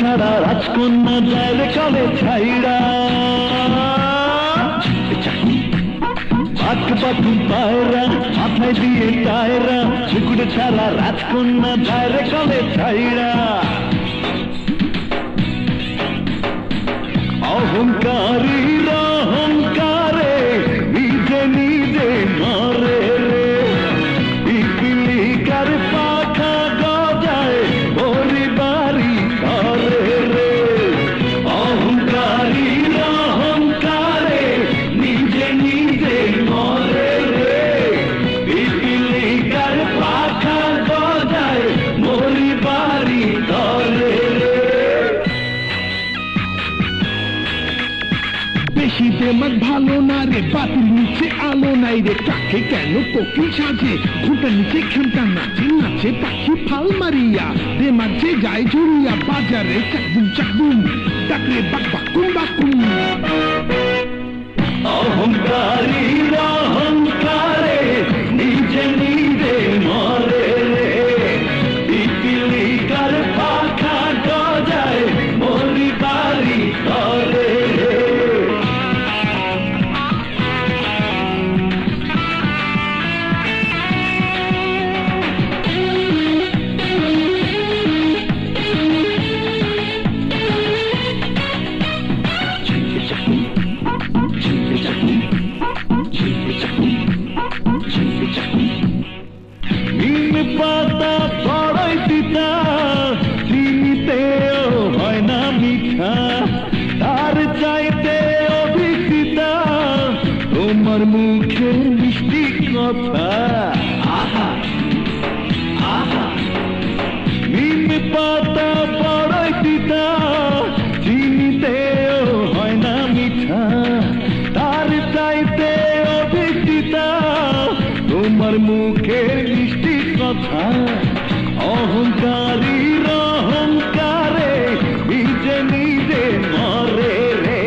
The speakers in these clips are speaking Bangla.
ছাড়া রাজকন্যা যায় রে কলে ছাইড়া পাক পাকুম পায়রা মাথায় দিয়ে টায়রা মুকুট ছাড়া রাজকন্যা যায় রে কলে ছাইড়া অহংকারীর অহংকারে নিজে নিজে মরে রে পিপিলিকার পাখা গজায় পরিবারই করে রে অহংকারীর অহংকারে নিজে নিজে মরে রে পিপিলিকার পাখা গজায় পরিবারই করে রে বেশি দেমাগ ভালো না রে বাতির নিচে আলো নাই রে কাকে কেন কোকিল সাজে ঘুটার নিচে খেমটা নাচে নাচে পাখি ফাল মারিয়া দেমাগ যে যায় জুড়িয়া বাজারে চাকবুম চাকবুম ডাকলে বাক বাকুম বাকুম অহংকারীর অহংকারে নিজে নিজে মরে রে পিপিলিকার পাখা গজায় পরিবারই করে রে নিম পাতা বড়ই তিতা চিনিতেও হয় না মিঠা তার চাইতে অধিক তিতা তোমার মুখের মিষ্টি কথা আহা আহা নিম পাতা বড়ই তিতা চিনিতেও হয় না মিঠা তার চাইতে অধিক তিতা তোমার মুখের মিষ্টি কথা অহংকারীর অহংকারে নিজে নিজে মরে রে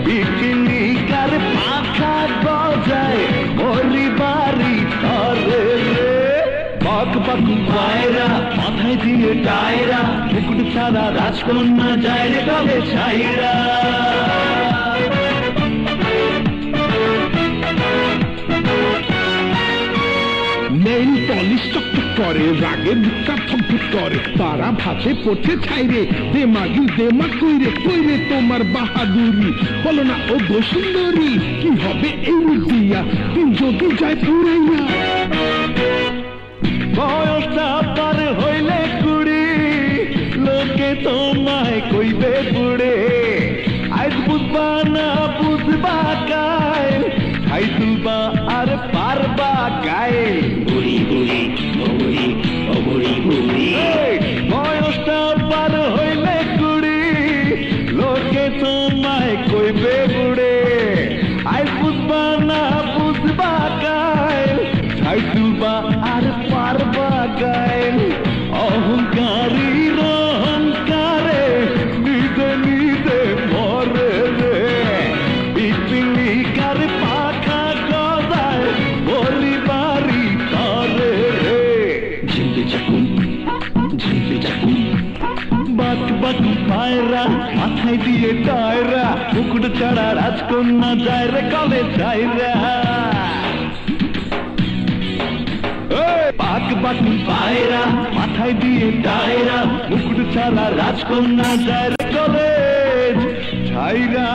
পিপিলিকার পাখা গজায় পরিবারই করে রে পাক পাকুম পায়রা মাথায় দিয়ে টায়রা মুকুট ছাড়া রাজকন্যা যায় রে কলে ছাইড়া নেইল পলিশ চকচক করে রাগে বুকটা থমথম করে তারা ভাতে পড়ছে ছাইরে দেমাগি দেমাগ কইরে কইরে তোমার বাহাদুরি বলো না ও গো সুন্দরী কি হবে এই দিয়া দিন যদি যায় পুরাইয়া বয়সটা পার হইলে কুড়ি লোকে তোমায় কইবে বুড়ে আজ বুঝবা না বুঝবা কাল খাই তুলবা আর পারবা গায়ে বুড়ি বুড়ি ও বুড়ি ও বুড়ি বুড়ি বয়সটা পার হইলে কুড়ি লোকে তোমায় কইবে বুড়ে আজ বুঝবা না বুঝবা কাল খাই তুলবা আর পারবা গায়ে অহংকারীর অহংকারে নিজে নিজে মরে রে পিপিলিকার পাখা গজায় পরিবারই করে রে ঝিলতে চাকুম বাক বাকুম পায়রা মাথায় দিয়ে টায়রা মুকুট ছাড়া রাজকন্যা যায় রে কলে ছাইড়া পাক পাকুম পায়রা মাথায় দিয়ে টায়রা মুকুট ছাড়া রাজকন্যা যায় রে কলে ছাইড়া